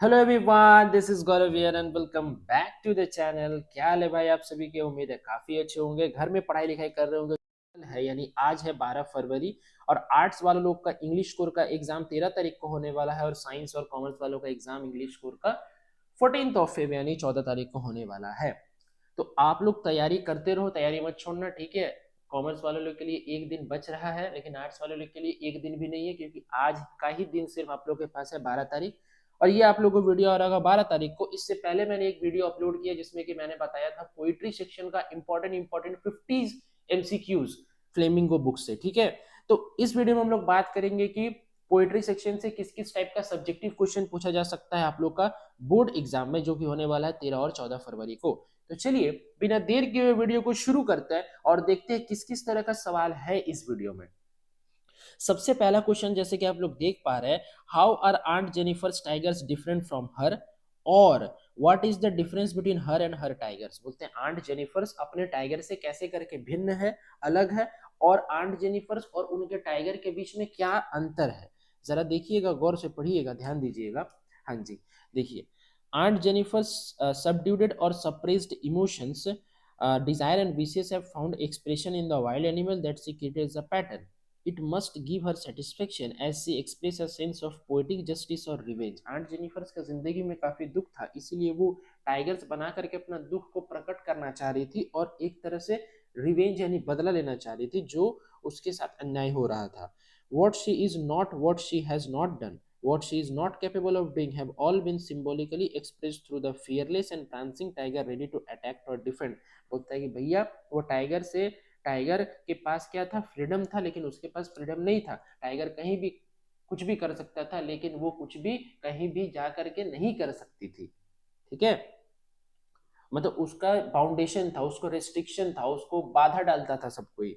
Hello everyone, this is Gaurav here and welcome back to the channel. क्या हाल है भाई आप सभी के? उम्मीद है काफी अच्छे होंगे, घर में पढ़ाई लिखाई कर रहे होंगे। है यानी आज है 12 फरवरी और आर्ट्स वालों लोग का इंग्लिश कोर का एग्जाम 13 तारीख को होने वाला है और साइंस और कॉमर्स वालों का एग्जाम इंग्लिश कोर का 14 यानी 14 तारीख को होने वाला है। तो आप लोग तैयारी करते रहो, तैयारी मत छोड़ना, ठीक है। कॉमर्स वाले लोग के लिए एक दिन बच रहा है, लेकिन आर्ट्स वाले लोग के लिए एक दिन भी नहीं है, क्योंकि आज का ही दिन सिर्फ आप लोग के पास है 12 तारीख। और ये आप लोगों को वीडियो आ रहा होगा 12 तारीख को। इससे पहले मैंने एक वीडियो अपलोड किया जिसमें कि मैंने बताया था पोइट्री सेक्शन का इंपॉर्टेंट 50 एमसीक्यूज फ्लेमिंगो बुक से, ठीक है। तो इस वीडियो में हम लोग बात करेंगे कि पोइट्री सेक्शन से किस किस टाइप का सब्जेक्टिव क्वेश्चन पूछा जा सकता है आप लोग का बोर्ड एग्जाम में, जो कि होने वाला है 13 और 14 फरवरी को। तो चलिए बिना देर किए हुए वीडियो को शुरू करते हैं और देखते हैं किस किस तरह का सवाल है इस वीडियो में। सबसे पहला क्वेश्चन जैसे कि आप लोग देख पा रहे हैं, how are Aunt Jennifer's tigers different from her, और what is the difference between her and her tigers. बोलते हैं आंट जेनिफर्स अपने टाइगर से कैसे करके भिन्न है, अलग है, और आंट जेनिफर्स और उनके टाइगर के बीच में क्या अंतर है। जरा देखिएगा, गौर से पढ़िएगा, ध्यान दीजिएगा। हाँ जी, देखिए, आंट जेनिफर्स सबड्यूडेड और suppressed emotions, desire and wishes have found expression in the wild animal that she creates a pattern. It must give her satisfaction as she expresses a sense of poetic justice or revenge. Aunt Jennifer's का जिंदगी में काफी दुख था, इसीलिए वो tigers बना करके अपना दुख को प्रकट करना चाह रही थी और एक तरह से रिवेंज यानी बदला लेना चाह रही थी जो उसके साथ अन्याय हो रहा था। What she is not, what she has not done, what she is not capable of doing have all been symbolically expressed through the fearless and prancing tiger ready to attack or defend. बोलता है कि भैया वो tiger के पास क्या था, freedom था, लेकिन उसके पास फ्रीडम नहीं था। टाइगर कहीं भी कुछ भी कर सकता था, लेकिन वो कुछ भी कहीं भी जा करके नहीं कर सकती थी, ठीक है। मतलब उसका बाउंडेशन था, उसको रेस्ट्रिक्शन था, उसको बाधा डालता था सबको ही।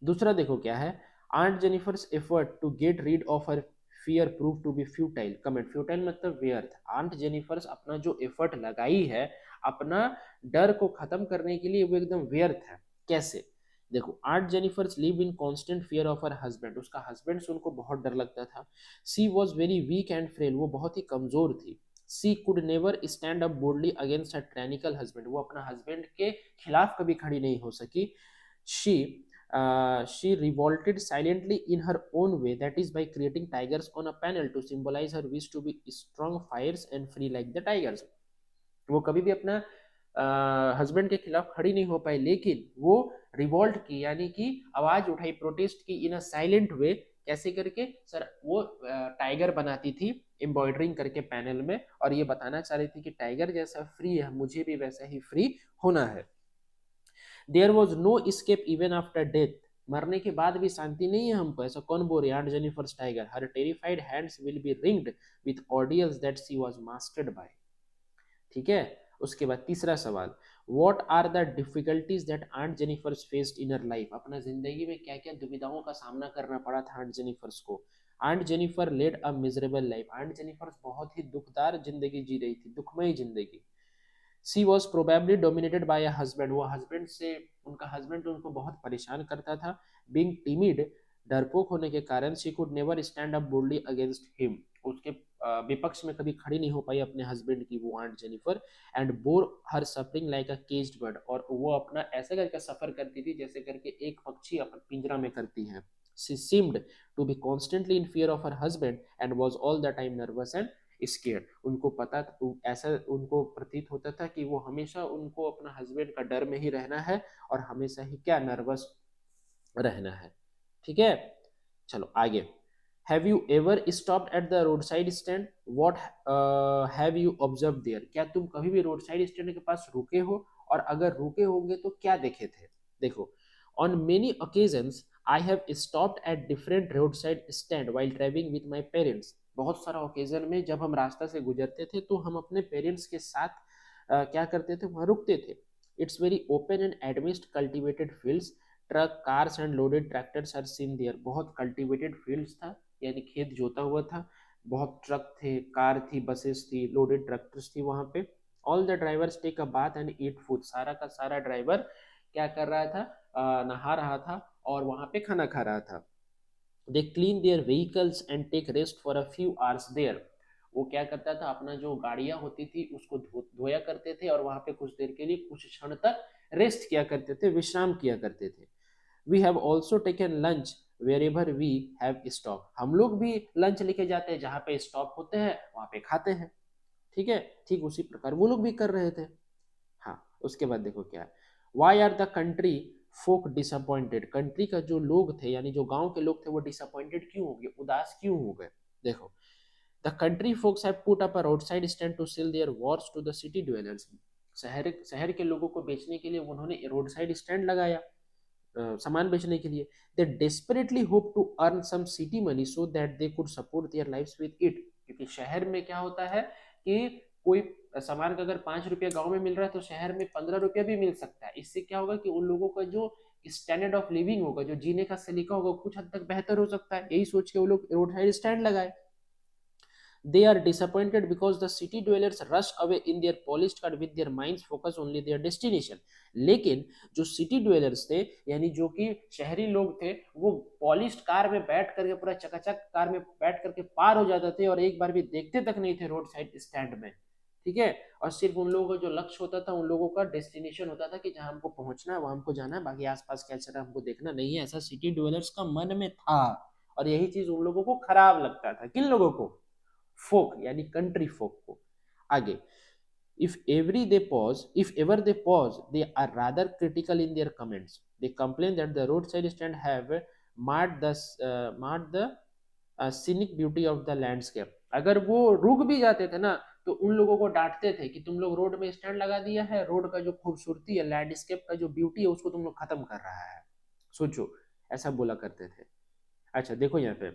दूसरा देखो क्या है, aunt Jennifer's effort to get rid of her fear prove to be futile. Comment, futile मतलब व्यर्थ। आंट जेनिफर्स अपना जो एफर्ट लगाई है अपना डर को खत्म करने के लिए, वो एकदम व्यर्थ है। कैसे? देखो, Aunt Jennifer's live in constant fear of her husband. उसका हस्बैंड से उनको बहुत डर लगता था। She was very weak and frail, वो बहुत ही कमजोर थी। She could never stand up boldly against her tyrannical husband, वो अपना हस्बैंड के खिलाफ कभी खड़ी नहीं हो सकी। She she revolted silently in her own way, that is by creating tigers on a panel to symbolize her wish to be strong, fierce and free like the tigers. वो कभी भी अपना हस्बैंड के खिलाफ खड़ी नहीं हो पाई, लेकिन वो रिवॉल्ट की यानी कि आवाज उठाई, प्रोटेस्ट की इन अ साइलेंट वे। कैसे करके सर? वो टाइगर बनाती थी एम्ब्रॉयडरिंग करके पैनल में, और ये बताना चाह रही थी कि टाइगर जैसा फ्री है, मुझे भी वैसा ही फ्री होना है। There was no escape even after death, मरने के बाद भी शांति नहीं है हमको, ऐसा कौन बोल रही है? Aunt Jennifer's tiger, her terrified hands will be ringed with audience that she was mastered by, ठीक है। उसके बाद तीसरा सवाल, what are the difficulties that aunt Jennifer's faced in her life. अपना जिंदगी में क्या क्या दुविधाओं का सामना करना पड़ा था आंट जेनिफर्स को। Aunt Jennifer led a miserable life, Aunt Jennifer's बहुत ही दुखदार जिंदगी जी रही थी, दुखमयी जिंदगी। She was probably dominated by a husband, वो हस्बैंड से, उनका हस्बैंड उनको बहुत परेशान करता था। बीइंग टिमिड, डरपोक होने के कारण, she could never stand up boldly against him, उसके विपक्ष में कभी खड़ी नहीं हो पाई अपने हस्बैंड की, वो aunt Jennifer. And bore her suffering like a caged bird, और वो अपना ऐसे करके सफर करती थी जैसे करके एक पक्षी अपन पिंजरा में करती है। She seemed to be constantly in fear of her husband and was all the time nervous and scared. उनको पता, ऐसा उनको प्रतीत होता था कि वो हमेशा उनको अपना हस्बैंड का डर में ही रहना है और हमेशा ही क्या, नर्वस रहना है, ठीक है। चलो आगे, have you ever stopped at the road side stand, what have you observe there. क्या तुम कभी भी रोड साइड स्टैंड के पास रुके हो, और अगर रुके होंगे तो क्या देखे थे? देखो, on many occasions I have stopped at different road side stand while travelling with my parents. बहुत सारा ओकेजन में जब हम रास्ता से गुजरते थे तो हम अपने पेरेंट्स के साथ क्या करते थे, वहां रुकते थे। It's very open and amidst cultivated fields, truck cars and loaded tractors are seen there. बहुत कल्टिवेटेड फील्ड्स था, यानी खेत जोता हुआ था, बहुत ट्रक थे, कार थी, बसेस थी, लोडेड ट्रैक्टर्स थी वहां पे। All the drivers take a bath and eat food, सारा का सारा ड्राइवर क्या कर रहा था, नहा रहा था और वहां पे खाना खा रहा था। They clean their vehicles and take rest for a few hours there. वो क्या करता था, अपना जो गाड़ियां होती थी उसको धोया करते थे और वहां पे कुछ देर के लिए कुछ क्षण तक रेस्ट किया करते थे, विश्राम किया करते थे। We have also taken lunch wherever we have stop, हम लोग भी लंच लेके जाते हैं, जहाँ पे स्टॉप होते हैं वहां पे खाते हैं। ठीक है, ठीक उसी प्रकार वो लोग भी कर रहे थे। हाँ, उसके बाद देखो क्या है, why are the country folk disappointed, country का जो लोग थे यानी जो गांव के लोग थे वो डिसअपॉइंटेड क्यों हो गए, उदास क्यों हो गए। देखो, the country folks have put up a road side stand to sell their wares to the city dwellers, शहर शहर के लोगों को बेचने के लिए उन्होंने रोड साइड स्टैंड लगाया सामान बेचने के लिए। They desperately hope to earn some city money so that they could support their lives with it, क्योंकि शहर में क्या होता है कि कोई सामान का अगर 5 रुपया गांव में मिल रहा है तो शहर में 15 रुपया भी मिल सकता है। इससे क्या होगा कि उन लोगों का जो स्टैंडर्ड ऑफ लिविंग होगा, जो जीने का सलीका होगा, कुछ हद तक बेहतर हो सकता है। यही सोच के वो लोग रोड साइड स्टैंड लगाए। They are disappointed because the city dwellers rush away in their polished car with their minds focused only their destination. लेकिन जो सिटी ड्वेलर्स थे यानी जो कि शहरी लोग थे, वो पॉलिश्ड कार में बैठ करके, पूरा चकाचक कार में बैठ करके पार हो जाते थे और एक बार भी देखते तक नहीं थे रोड साइड स्टैंड में। ठीक है, और सिर्फ उन लोगों का जो लक्ष्य होता था, उन लोगों का डेस्टिनेशन होता था कि जहां हमको पहुंचना है वहां हमको जाना है, बाकी आसपास क्या चल रहा है हमको देखना नहीं है। ऐसा सिटी ड्वेलर्स का मन में था और यही चीज उन लोगों को खराब लगता था। किन लोगों को? फोक यानी कंट्री फोक को। आगे, if ever they pause, they are rather critical in their comments. They complain that the roadside stand have marred the scenic beauty of the landscape. अगर वो रुक भी जाते थे ना तो उन लोगों को डांटते थे कि तुम लोग रोड में स्टैंड लगा दिया है, रोड का जो खूबसूरती है, लैंडस्केप का जो ब्यूटी है, उसको तुम लोग खत्म कर रहा है। सोचो, ऐसा बोला करते थे। अच्छा देखो यहाँ पे,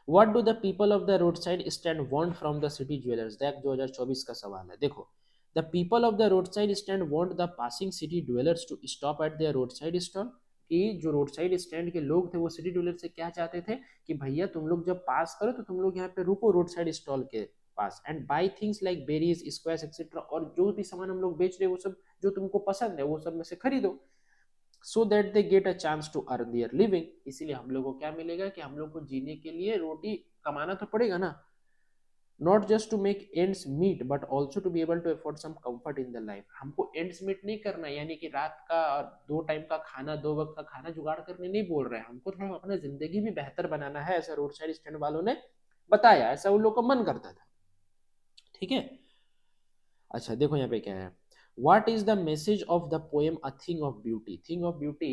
what do the people of the road side stand want from the city dwellers, that 2024 का सवाल है। देखो, the people of the road side stand want the passing city dwellers to stop at their road side stall, कि जो road side stand के लोग थे वो सिटी ड्वेलर से क्या चाहते थे कि भैया तुम लोग जब पास करो तो तुम लोग यहाँ पे रुको रोड साइड स्टॉल के पास, and buy things like berries, squash etcetera, और जो भी सामान हम लोग बेच रहे हैं वो सब जो तुमको पसंद है वो सब में से खरीदो, so that they get a chance to earn their living. इसीलिए हम लोग को क्या मिलेगा कि हम लोग को जीने के लिए रोटी कमाना तो पड़ेगा ना, not just to make ends meet but also to be able to afford some comfort in the life. हमको एंड्स मीट नहीं करना यानी कि रात का और 2 टाइम का खाना, 2 वक्त का खाना जुगाड़ करने नहीं बोल रहे हैं, हमको थोड़ा अपना जिंदगी भी बेहतर बनाना है, ऐसा रोड साइड स्टैंड वालों ने बताया, ऐसा उन लोग को मन करता था। ठीक है, अच्छा देखो यहाँ पे क्या है, what is the message of the poem a thing of beauty. Thing of beauty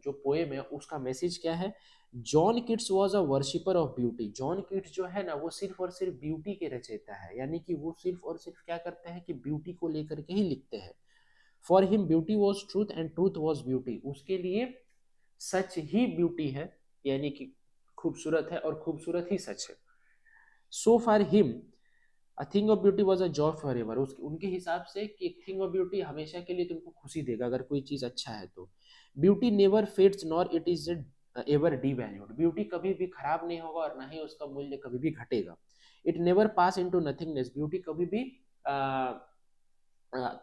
जो पोएम है उसका मैसेज क्या है, John Keats was a worshipper of beauty. John Keats जो है ना वो सिर्फ और सिर्फ ब्यूटी के रचयिता है, यानी कि वो सिर्फ और सिर्फ क्या करते हैं कि ब्यूटी को लेकर के ही लिखते हैं। For him beauty was truth and truth was beauty, उसके लिए सच ही ब्यूटी है, यानी कि खूबसूरत है और खूबसूरत ही सच है। So for him a thing of beauty was a joy for ever, उनके हिसाब से कि एक थिंग ऑफ ब्यूटी हमेशा के लिए तुमको खुशी देगा अगर कोई चीज अच्छा है तो। Beauty never fades nor it is ever devalued, beauty कभी भी खराब नहीं होगा और ना ही उसका मूल्य कभी भी घटेगा। It never pass into nothingness, beauty कभी भी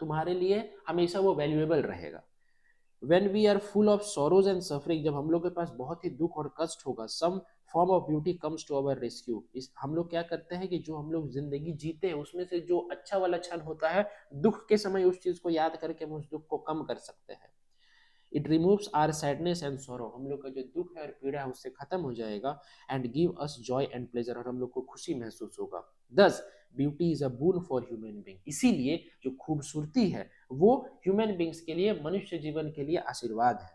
तुम्हारे लिए हमेशा वो वैल्यूएबल रहेगा। when we are full of sorrows and suffering, जब हम लोग के पास बहुत ही दुख और कष्ट होगा, some form of beauty comes to our rescue, इस हम लोग क्या करते हैं कि जो हम लोग जिंदगी जीते हैं उसमें से जो अच्छा वाला क्षण होता है, दुख के समय उस चीज को याद करके हम उस दुख को कम कर सकते हैं। It removes our sadness and sorrow, हम लोग का जो दुख है और पीड़ा है उससे खत्म हो जाएगा। And give us Joy and pleasure, और हम लोग को खुशी महसूस होगा। दस beauty is a boon for human being, इसीलिए जो खूबसूरती है वो ह्यूमन बींग्स के लिए, मनुष्य जीवन के लिए आशीर्वाद है।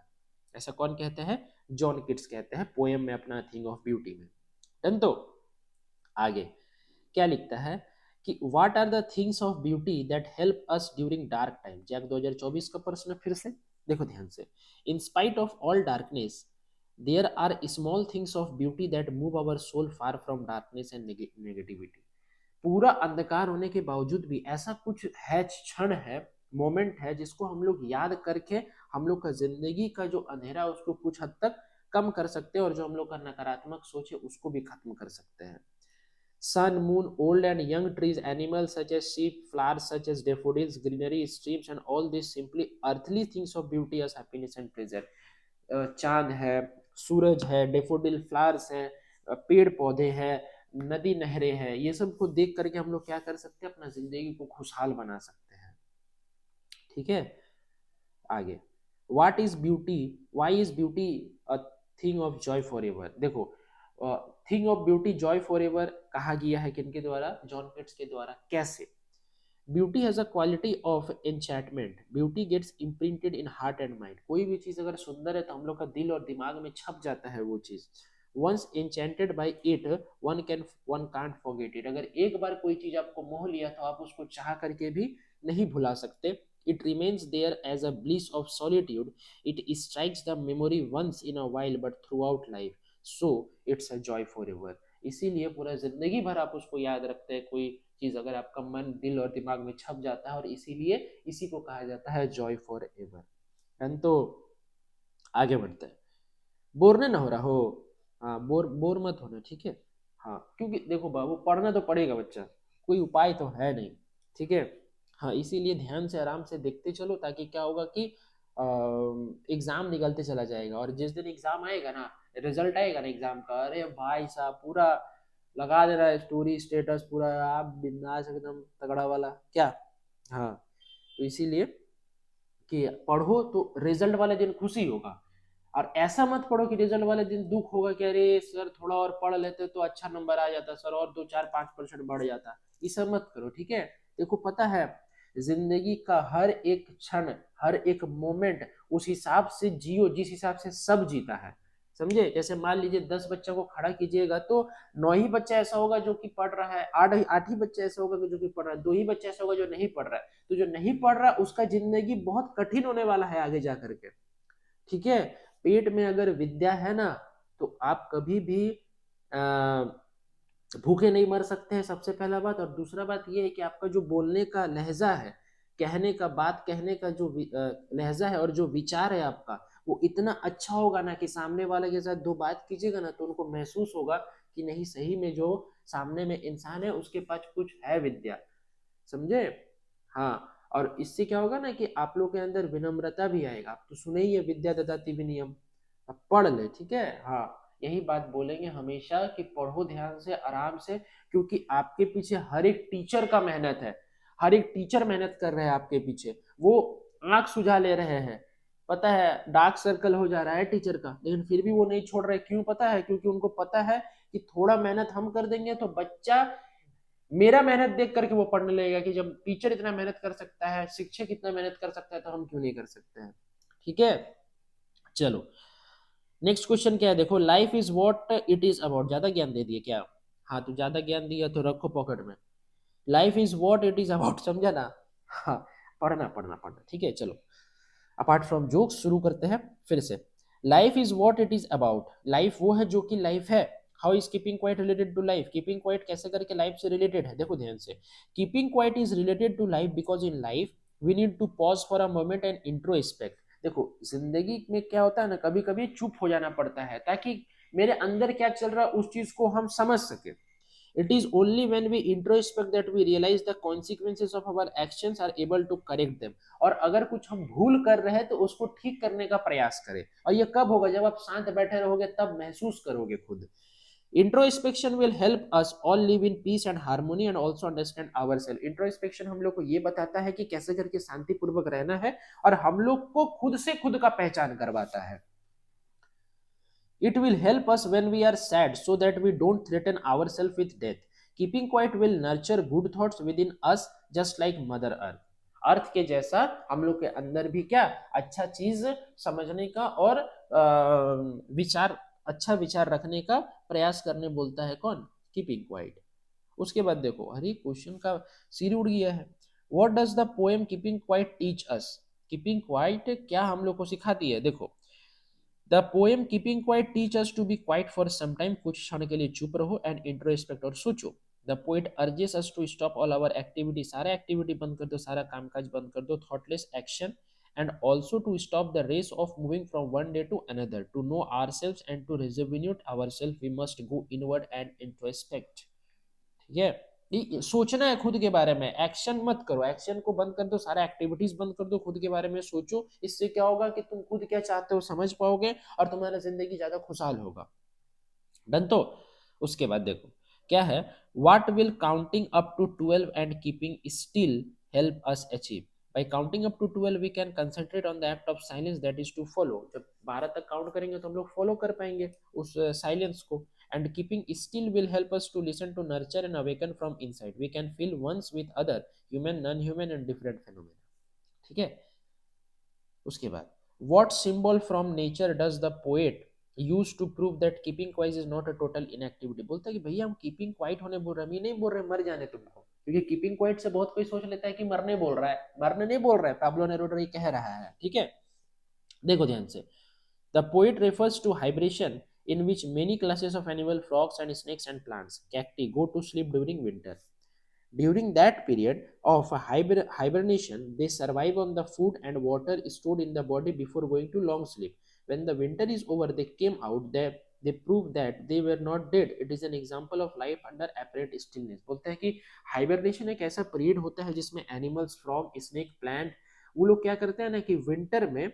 ऐसा कौन कहते हैं? जॉन किट्स कहते हैं पोएम में अपना थिंग ऑफ ब्यूटी में। डन। तो आगे क्या लिखता है कि what are the things of beauty that help us during dark time. JAC 2024 का प्रश्न फिर से देखो ध्यान से। In spite of all darkness there are small things of beauty that move our soul far from darkness and negativity. पूरा अंधकार होने के बावजूद भी ऐसा कुछ है, क्षण है, मोमेंट है जिसको हम लोग याद करके हम लोग का जिंदगी का जो अंधेरा है उसको कुछ हद तक कम कर सकते हैं और जो हम लोग का नकारात्मक सोच है उसको भी खत्म कर सकते हैं। sun, moon, old and young trees, animals such as sheep, flowers such as daffodils, greenery, streams, and all these simply earthly things of beauty as happiness and pleasure. चांद है, सूरज है, डेफोडिल फ्लावर्स है, पेड़ पौधे हैं, नदी नहरें हैं, ये सब को देख करके हम लोग क्या कर सकते हैं, अपना जिंदगी को खुशहाल बना सकते हैं। ठीक है, आगे, what is beauty, why is beauty a thing of joy for ever. देखो, thing of beauty joy for ever कहा गया है किनके द्वारा, जॉन केट्स के द्वारा। कैसे? Beauty has a quality of enchantment, beauty gets imprinted in heart and mind. कोई भी चीज अगर सुंदर है तो हम लोग का दिल और दिमाग में छप जाता है वो चीज। Once enchanted by it, one can't forget it. अगर एक बार कोई चीज आपको मोह लिया तो आप उसको चाह करके भी नहीं भुला सकते। It remains there as a bliss of solitude, it strikes the memory once in a while but throughout life, so it's a joy for ever. इसीलिए पूरा जिंदगी भर आप उसको याद रखते हैं, कोई चीज अगर आपका मन दिल और दिमाग में छप जाता है, और इसीलिए इसी को कहा जाता है जॉय फॉर एवर। तो आगे बढ़ते हैं। बोर नहीं ना हो रहा हो, हाँ, बोर बोर मत होना, ठीक है। हाँ, क्योंकि देखो बाबू, पढ़ना तो पड़ेगा बच्चा, कोई उपाय तो है नहीं, ठीक है। हाँ, इसीलिए ध्यान से आराम से देखते चलो, ताकि क्या होगा कि एग्जाम निकलते चला जाएगा, और जिस दिन एग्जाम आएगा ना, रिजल्ट आएगा ना एग्जाम का, अरे भाई साहब पूरा लगा दे रहा है स्टोरी स्टेटस पूरा, आप बिंदास एकदम तगड़ा वाला क्या। हाँ, तो इसीलिए कि पढ़ो तो रिजल्ट वाले दिन खुशी होगा, और ऐसा मत पढ़ो कि रिजल्ट वाले दिन दुख होगा कि अरे सर थोड़ा और पढ़ लेते तो अच्छा नंबर आ जाता सर, और 2 4 5% बढ़ जाता। ये सब मत करो, ठीक है। देखो पता है, जिंदगी का हर एक क्षण, हर एक मोमेंट उस हिसाब से जियो जिस हिसाब से सब जीता है, समझे। जैसे मान लीजिए 10 बच्चों को खड़ा कीजिएगा तो 9 ही बच्चा ऐसा होगा जो कि पढ़ रहा है, 8 ही बच्चा ऐसा होगा जो कि पढ़ रहा है, 2 ही बच्चा ऐसा होगा जो नहीं पढ़ रहा है। तो जो नहीं पढ़ रहा उसका जिंदगी बहुत कठिन होने वाला है आगे जा करके, ठीक है। पेट में अगर विद्या है ना, तो आप कभी भी भूखे नहीं मर सकते हैं, सबसे पहला बात। और दूसरा बात यह है कि आपका जो बोलने का लहजा है, कहने का, बात कहने का जो लहजा है और जो विचार है आपका, वो इतना अच्छा होगा ना कि सामने वाले के साथ दो बात कीजिएगा ना तो उनको महसूस होगा कि नहीं, सही में जो सामने में इंसान है उसके पास कुछ है विद्या, समझे। हाँ, और इससे क्या होगा ना कि आप लोग के अंदर विनम्रता भी आएगा। आप तो सुने ही है, विद्या ददाति विनयम। अब पढ़ ले, ठीक है। हाँ, यही बात बोलेंगे हमेशा कि पढ़ो ध्यान से, आराम से, क्योंकि आपके पीछे हर एक टीचर का मेहनत है, हर एक टीचर मेहनत कर रहे हैं आपके पीछे। वो आंख सुझा ले रहे हैं, पता है, डार्क सर्कल हो जा रहा है टीचर का, लेकिन फिर भी वो नहीं छोड़ रहे। क्यों पता है? क्योंकि उनको पता है कि थोड़ा मेहनत हम कर देंगे तो बच्चा मेरा मेहनत देख करके वो पढ़ने लगेगा कि जब टीचर इतना मेहनत कर सकता है, शिक्षक इतना मेहनत कर सकता है, तो हम क्यों नहीं कर सकते हैं, ठीक है। चलो, नेक्स्ट क्वेश्चन क्या है, देखो, life is what it is about. ज्यादा ज्ञान दे दिए क्या? हाँ, तो ज्यादा ज्ञान दिया तो रखो पॉकेट में। Life is what it is about, समझा ना। हाँ, पढ़ना पढ़ना पढ़ना, ठीक है। चलो, अपार्ट फ्रॉम जोक्स शुरू करते हैं फिर से। Life is what it is about, life वो है जो कि लाइफ है। How is keeping quiet related to life, keeping quiet कैसे करके लाइफ से रिलेटेड है, देखो ध्यान से। Keeping quiet is related to life because in life we need to pause for a moment and introspect. देखो, जिंदगी में क्या होता है ना, कभी कभी चुप हो जाना पड़ता है ताकि मेरे अंदर क्या चल रहा है उस चीज को हम समझ सके। It is only when we introspect that we realize the consequences of our actions are able to correct them। और अगर कुछ हम भूल कर रहे हैं तो उसको ठीक करने का प्रयास करें। और ये कब होगा? जब आप शांत बैठे रहोगे तब महसूस करोगे खुद। Introspection will help us all live in peace and harmony and also understand ourself. Introspection हम लोग को ये बताता है कि कैसे करके शांतिपूर्वक रहना है, और हम लोग को खुद से खुद का पहचान करवाता है। It will help us when we are sad so that we don't threaten ourselves with death. Keeping quiet will nurture good thoughts within us just like Mother Earth। अर्थ के जैसा हम लोग के अंदर भी क्या अच्छा चीज समझने का और विचार, अच्छा विचार रखने का प्रयास करने बोलता है कौन? Keeping quiet. उसके बाद देखो, हर एक क्वेश्चन का सिर उड़ गया है। What does the poem keeping quiet teach us, keeping quiet क्या हम लोग को सिखाती है? देखो, the poem keeping quiet teach us to be quiet for some time, कुछ क्षण के लिए चुप रहो एंड इंट्रोस्पेक्ट और सोचो। The poet urges us to stop all our activity, सारा एक्टिविटी बंद कर दो, सारा कामकाज बंद कर दो, thoughtless action, and also to stop the race of moving from one day to another, to know ourselves and to rejuvenate ourself we must go inward and introspect. ठीक है, ये सोचना है खुद के बारे में, एक्शन मत करो, एक्शन को बंद कर दो, सारा एक्टिविटीज बंद कर दो, खुद के बारे में सोचो। इससे क्या होगा कि तुम खुद क्या चाहते हो समझ पाओगे और तुम्हारा जिंदगी ज्यादा खुशहाल होगा। डन तो? उसके बाद देखो, क्या है, what will counting up to 12 and keeping still help us achieve. By counting up to 12 we can concentrate on the act of silence that is to follow. जब 12 तक काउंट करेंगे तो हम लोग फॉलो कर पाएंगे उस साइलेंस को। And keeping still will help us to listen to nurture and awaken from inside. We can feel once with other human, non human and different phenomena. ठीक है। उसके बाद, what symbol from nature does the poet use to prove that keeping quiet is not a total inactivity। बोलता है कि भैया हम keeping quiet होने बोल रहे हैं, हम ये नहीं बोल रहे मर जाने तुमको, क्योंकि कीपिंग क्वाइट से बहुत कोई सोच लेता है कि मरने बोल रहा है, मरने नहीं बोल रहा है, पाब्लो नेरुडा ये कह रहा है। ठीक है, देखो ध्यान से, the poet refers to hibernation in which many classes of animal, frogs and snakes and plants, cacti, go to sleep during winter. During that period of hibernation, they survive on the food and water stored in the body before going to long sleep. When the winter is over, they came out. They prove that they were not dead. It is an example of life under apparent stillness। बोलते हैं कि hibernation एक ऐसा period होता है जिसमें animals, frog, snake, plant, वो लोग क्या करते हैं ना कि विंटर में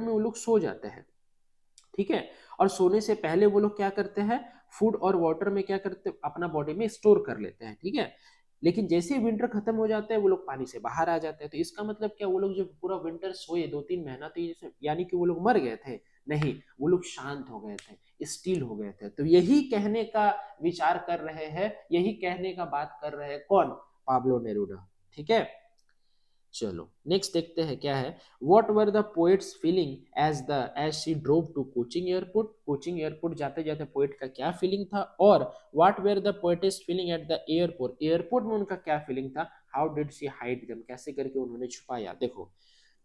वो लोग सो जाते हैं। ठीक है, और सोने से पहले वो लोग क्या करते हैं, फूड और वाटर में क्या करते हैं, अपना बॉडी में स्टोर कर लेते हैं। ठीक है, लेकिन जैसे ही विंटर खत्म हो जाता है वो लोग पानी से बाहर आ जाते हैं। तो इसका मतलब क्या, वो लोग जो पूरा विंटर सोए 2-3 महीना, तो यानी कि वो लोग मर गए थे? नहीं, वो लोग शांत हो गए थे, स्टिल हो गए थे। तो यही कहने का विचार कर रहे हैं, यही कहने का बात कर रहे हैं कौन, पाब्लो नेरुडा। ठीक है, चलो नेक्स्ट देखते हैं क्या है। What were the poet's feelings as she drove to Cochin airport. Cochin airport जाते जाते पोएट का क्या फीलिंग था, और what were the poet's feeling at the airport, airport में उनका क्या फीलिंग था। How did she hide them, कैसे करके उन्होंने छुपाया। देखो,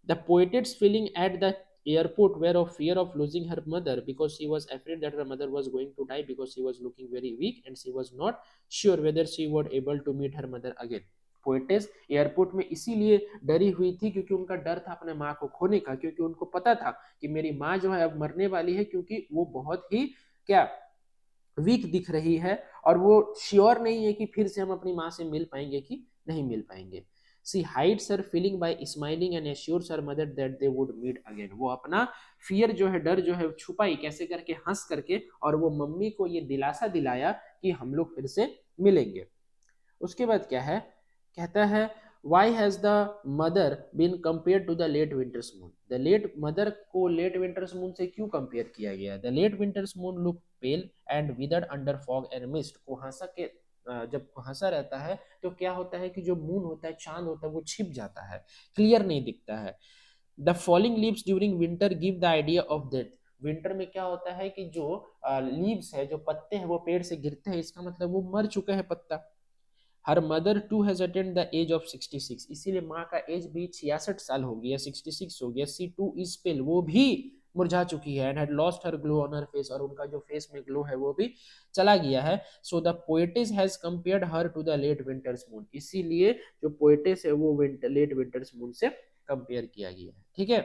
the poet's feeling at the airport were of fear of losing her mother because she was afraid that her mother was going to die because she was looking very weak and she was not sure whether she would able to meet her mother again। Poetess airport में इसीलिए डरी हुई थी क्योंकि उनका डर था अपने माँ को खोने का, क्योंकि उनको पता था कि मेरी माँ जो है अब मरने वाली है, क्योंकि वो बहुत ही क्या वीक दिख रही है, और वो श्योर नहीं है कि फिर से हम अपनी माँ से मिल पाएंगे कि नहीं मिल पाएंगे। She hides her feeling by smiling and assures her mother that they would meet again। वो अपना फियर जो है, डर जो है छुपाई कैसे करके, हंस करके, और वो मम्मी को ये दिलासा दिलाया कि हम लोग फिर से मिलेंगे। उसके बाद क्या है, कहता है why has the mother been compare to the late winter's moon. The late mother को लेट विंटर्स मून से क्यों कंपेयर किया गया। The late winter's moon look pale and withered under fog and mist. कुहासा के जब कुहासा रहता है तो क्या होता है कि जो मून होता है, चांद होता है, वो छिप जाता है, क्लियर नहीं दिखता है। The falling leaves during winter give the idea of death. Winter में क्या होता है कि जो लीव्स है, जो पत्ते हैं, वो पेड़ से गिरते हैं, इसका मतलब वो मर चुका है पत्ता। Her mother too has attend the age of 66। इसीलिए माँ का एज भी 66 साल हो गया, 66 हो गया। सी टू इज पेल, वो भी मुरझा चुकी है। And had lost her glow on her face, और उनका जो फेस में ग्लो है वो भी चला गया है। So the poetess has compared her to the late winter's moon. इसीलिए जो पोएटिस है वो लेट विंटर्स मून से कंपेयर किया गया है। ठीक है,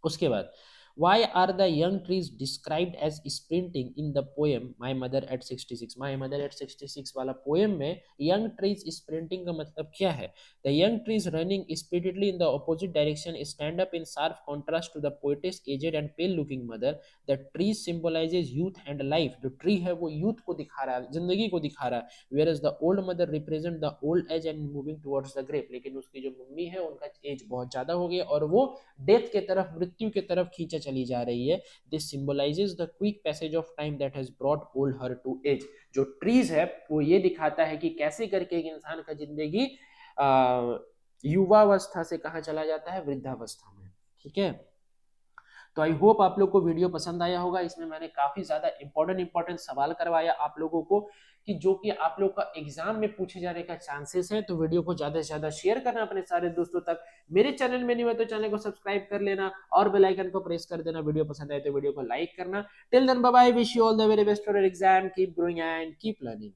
उसके बाद why are the young trees described as sprinting in the poem my mother at 66। my mother at 66 वाला पोएम में young trees sprinting का मतलब क्या है। the young trees running spiritedly in the opposite direction stand up in sharp contrast to the poet's aged and pale looking mother। the tree symbolizes youth and life। जो tree है वो youth को दिखा रहा है, जिंदगी को दिखा रहा है। whereas the old mother represent the old age and moving towards the grave। लेकिन उसकी जो मम्मी है उनका एज बहुत ज्यादा हो गया और वो डेथ के तरफ, मृत्यु के तरफ खींचा चली जा रही है। This symbolizes the quick passage of time that has brought old her to age. जो ट्रीज है वो ये दिखाता है कि कैसे करके एक इंसान का जिंदगी युवावस्था से कहाँ चला जाता है, वृद्धावस्था में। ठीक है, तो आई होप आप लोग को वीडियो पसंद आया होगा। इसमें मैंने काफी ज्यादा इंपॉर्टेंट सवाल करवाया आप लोगों को, कि जो कि आप लोग का एग्जाम में पूछे जाने का चांसेस है। तो वीडियो को ज्यादा से ज्यादा शेयर करना अपने सारे दोस्तों तक। मेरे चैनल में नहीं हुआ तो चैनल को सब्सक्राइब कर लेना और बेल आइकन को प्रेस कर देना। वीडियो पसंद आए तो वीडियो को लाइक करना। Till then bye bye, wish you all the very best for your exam. Keep growing and keep learning.